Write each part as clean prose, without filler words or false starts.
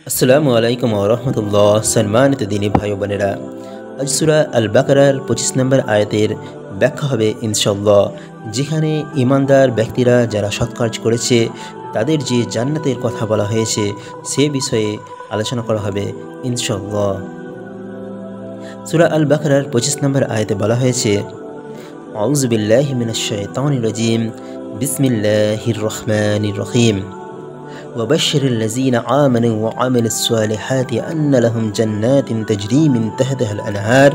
আসসালামু আলাইকুম ওয়া রাহমাতুল্লাহ। সম্মানিত দিনী ভাই ও বোনেরা, আজ সূরা আল বাকারার 25 নম্বর আয়াতের ব্যাখ্যা হবে ইনশাআল্লাহ, যেখানে ঈমানদার ব্যক্তিরা যারা সৎ কাজ করেছে তাদের যে জান্নাতের কথা বলা হয়েছে সে বিষয়ে আলোচনা করা হবে ইনশাআল্লাহ। সূরা আল বাকারার 25 নম্বর আয়াতে বলা হয়েছে, আউযু বিল্লাহি মিনাশ শাইতানির রাজীম, বিসমিল্লাহির রহমানির রহিম। وبشر الذين آمنوا وعملوا الصالحات أن لهم جنات تجري من تحتها الأنهار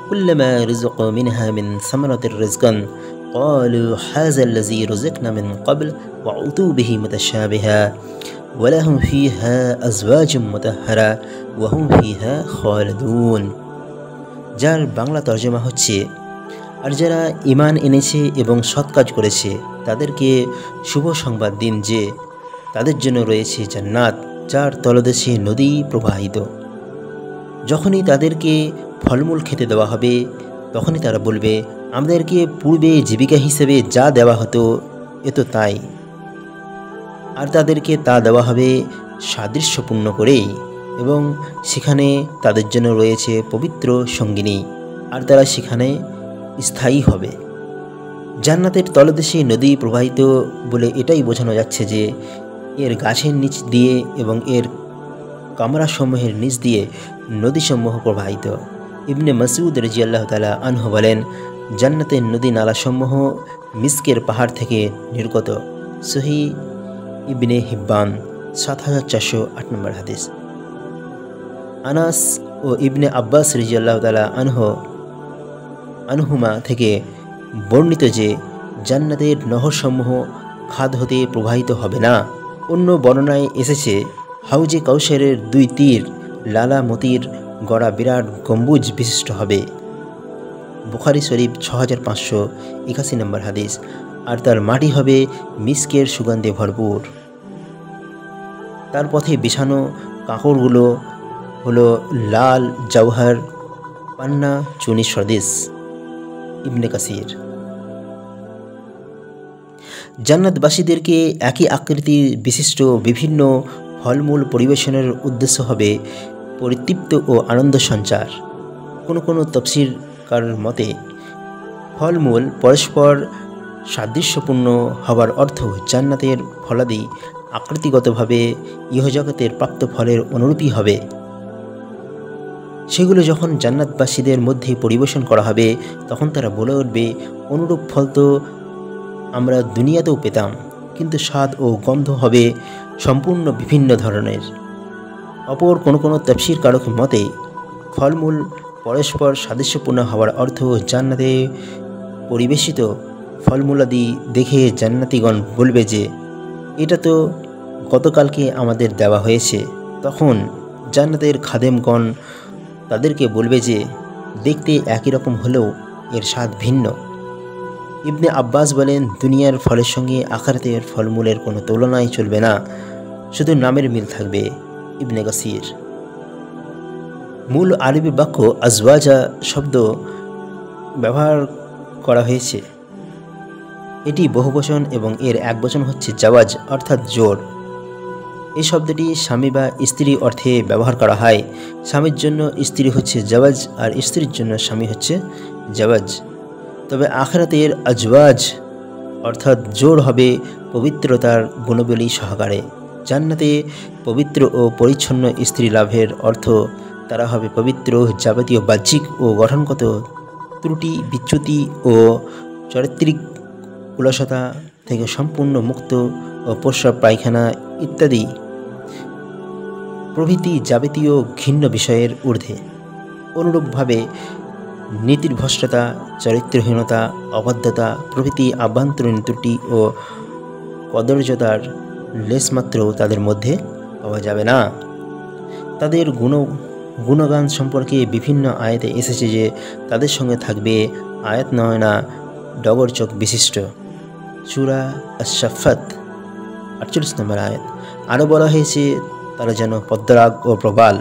كلما رزقوا منها من ثمرة رزقا قالوا هذا الذي رزقنا من قبل وعتوا به متشابها ولهم فيها أزواج مطهرة وهم فيها خالدون। যার বাংলা তর্জমা হচ্ছে, আর যারা ঈমান এনেছে এবং সৎ কাজ করেছে তাদেরকে শুভ সংবাদ দিন যে তাদের জন্য রয়েছে জান্নাত, যার তলদেশে নদী প্রবাহিত। যখনই তাদেরকে ফলমূল খেতে দেওয়া হবে তখনই তারা বলবে, আমাদেরকে পূর্বে জীবিকা হিসেবে যা দেওয়া হতো এ তো তাই, আর তাদেরকে তা দেওয়া হবে সাদৃশ্যপূর্ণ করেই, এবং সেখানে তাদের জন্য রয়েছে পবিত্র সঙ্গিনী, আর তারা সেখানে স্থায়ী হবে। জান্নাতের তলদেশে নদী প্রবাহিত বলে এটাই বোঝানো যাচ্ছে যে এর গাছের নিচ দিয়ে এবং এর কামরাসমূহের নিচ দিয়ে নদীসমূহ প্রবাহিত। ইবনে মাসউদ রাদিয়াল্লাহু তাআলা আনহু বলেন, জান্নাতের নদী নালাসমূহ মিস্কের পাহাড় থেকে নির্গত। সহিহ ইবনে হিব্বান ৭৪০৮ নম্বর হাদিস। আনাস ও ইবনে আব্বাস রাদিয়াল্লাহু তাআলা আনহুমা থেকে বর্ণিত যে জান্নাতের নহরসমূহ খাদ হতে প্রবাহিত হবে না। অন্য বর্ণনায় এসেছে, হাউজে কাউসারের 2 তীর লালা মতির গড়া বিরাট গম্বুজ বিশিষ্ট হবে। বুখারী শরীফ 6581 নম্বর হাদিস। আর তার মাটি হবে মিস্কের সুগন্ধে ভরপুর। তার পথে বিছানো কাঁকড়গুলো হলো লাল জওহর পান্না চুনি সদৃশ। ইবনে কাসির। জান্নাতবাসীদেরকে একই আকৃতির বিশিষ্ট বিভিন্ন ফলমূল পরিবেশনের উদ্দেশ্য হবে পরিতৃপ্ত ও আনন্দ সঞ্চার। কোনো তফসিরকার মতে ফলমূল পরস্পর সাদৃশ্যপূর্ণ হওয়ার অর্থ জান্নাতের ফলাদি আকৃতিগতভাবে ইহজগতের প্রাপ্ত ফলের অনুরূপই হবে। সেগুলো যখন জান্নাতবাসীদের মধ্যে পরিবেশন করা হবে তখন তারা বলে উঠবে, অনুরূপ ফল তো আমরা দুনিয়াতেও পেতাম, কিন্তু স্বাদ ও গন্ধ হবে সম্পূর্ণ বিভিন্ন ধরনের। অপর কোনো তাফসীরকারক মতে ফলমূল পরস্পর সাদৃশ্যপূর্ণ হওয়ার অর্থ জান্নাতে পরিবেশিত ফলমূলাদি দেখে জান্নাতীগণ বলবে যে এটা তো গতকালকে আমাদের দেওয়া হয়েছে। তখন জান্নাতের খাদেমগণ তাদেরকে বলবে যে দেখতে একই রকম হলেও এর স্বাদ ভিন্ন। ইবনে আব্বাস বলেন, দুনিয়ার ফলের সঙ্গে আখিরাতের ফলমূলের কোনো তুলনাই চলবে না, শুধু নামের মিল থাকবে। ইবনে কাসির। মূল আরবি বাক্য আজওয়াজা শব্দ ব্যবহার করা হয়েছে। এটি বহুবচন এবং এর একবচন হচ্ছে জাওয়াজ অর্থাৎ জোর। এই শব্দটি স্বামী বা স্ত্রী অর্থে ব্যবহার করা হয়। স্বামীর জন্য স্ত্রী হচ্ছে জাওয়াজ আর স্ত্রীর জন্য স্বামী হচ্ছে জাওয়াজ। তবে আখিরাতের আজওয়াজ অর্থাৎ জোর হবে পবিত্রতার গুণবলী সহকারে। জান্নাতে পবিত্র ও পরিচ্ছন্ন স্ত্রী লাভের অর্থ তারা হবে পবিত্র, যাবতীয় বাহ্যিক ও গঠনগত ত্রুটি বিচ্যুতি ও চারিত্রিক কুলসতা থেকে সম্পূর্ণ মুক্ত ও প্রস্রাব পায়খানা ইত্যাদি প্রভৃতি যাবতীয় ঘৃণ্য বিষয়ের ঊর্ধ্বে। অনুরূপভাবে নীতিভ্রষ্টতা, চরিত্রহীনতা, অবাধ্যতা প্রভৃতি আভ্যন্তরীণ ত্রুটি ও কদর্যতার লেশমাত্রও তাদের মধ্যে পাওয়া যাবে না। তাদের গুণগান সম্পর্কে বিভিন্ন আয়াতে এসেছে যে তাদের সঙ্গে থাকবে আয়াত নয়না ডগর চোখ বিশিষ্ট। সূরা আশ-শাফাত 48 নম্বর আয়াত। আরও বলা হয়েছে তারা যেন পদ্মরাগ ও প্রবাল।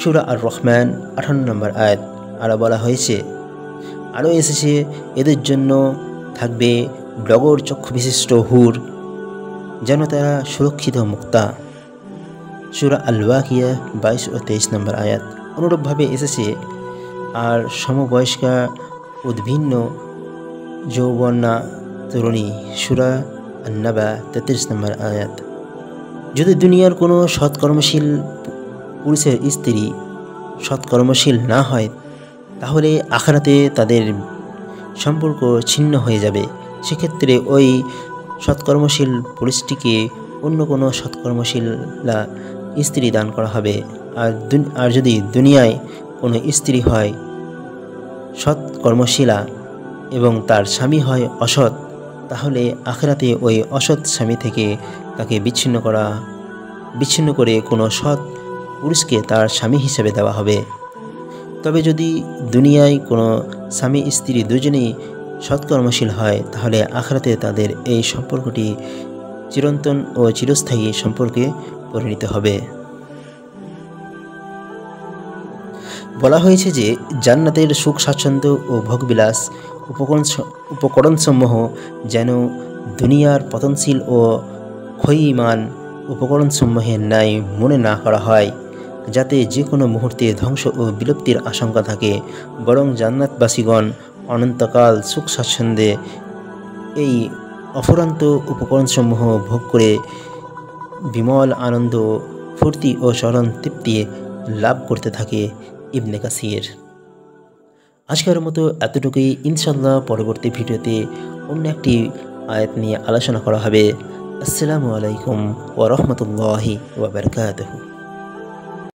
সূরা আর রহমান 58 নম্বর আয়াত। আরও বলা হয়েছে, আরও এসেছে এদের জন্য থাকবে ডগর চক্ষু বিশিষ্ট হুর, যেন তারা সুরক্ষিত মুক্তা। সূরা আল ওয়াকিয়া 22 ও 23 নম্বর আয়াত। অনুরূপভাবে এসেছে আর সমবয়স্কা উদ্ভিন্ন যৌবনা তরুণী, সূরা আন-নাবা 33 নম্বর আয়াত। যদি দুনিয়ার কোনো সৎকর্মশীল পুরুষের স্ত্রী সৎকর্মশীল না হয়, তাহলে আখিরাতে তাদের সম্পর্ক ছিন্ন হয়ে যাবে। সেক্ষেত্রে ওই সৎকর্মশীল পুরুষটিকে অন্য কোনো সৎকর্মশীলা স্ত্রী দান করা হবে। আর যদি দুনিয়ায় কোনো স্ত্রী হয় সৎকর্মশীলা এবং তার স্বামী হয় অসৎ, তাহলে আখিরাতে ওই অসৎ স্বামী থেকে তাকে বিচ্ছিন্ন করে কোনো সৎ পুরুষকে তার স্বামী হিসেবে দেওয়া হবে। তবে যদি দুনিয়ায় কোনো স্বামী স্ত্রী দুজনেই সৎকর্মশীল হয়, তাহলে আখিরাতে তাদের এই সম্পর্কটি চিরন্তন ও চিরস্থায়ী সম্পর্কে পরিণত হবে। বলা হয়েছে যে জান্নাতের সুখ স্বাচ্ছন্দ্য ও ভোগবিলাস উপকরণসমূহ যেন দুনিয়ার পতনশীল ও ক্ষয়িমান উপকরণসমূহের ন্যায় মনে না করা হয়, যাতে যে কোনো মুহূর্তে ধ্বংস ও বিলুপ্তির আশঙ্কা থাকে, বরং জান্নাতবাসীগণ অনন্তকাল সুখ স্বাচ্ছন্দ্যে এই অফুরন্ত উপকরণসমূহ ভোগ করে বিমল আনন্দ, ফুর্তি ও চরম তৃপ্তি লাভ করতে থাকে। ইবনে কাসির। আজকের মতো এতটুকুই। ইনশাআল্লাহ পরবর্তী ভিডিওতে অন্য একটি আয়াত নিয়ে আলোচনা করা হবে। আসসালামু আলাইকুম ওয়া রাহমাতুল্লাহি ওয়া বারাকাতুহু।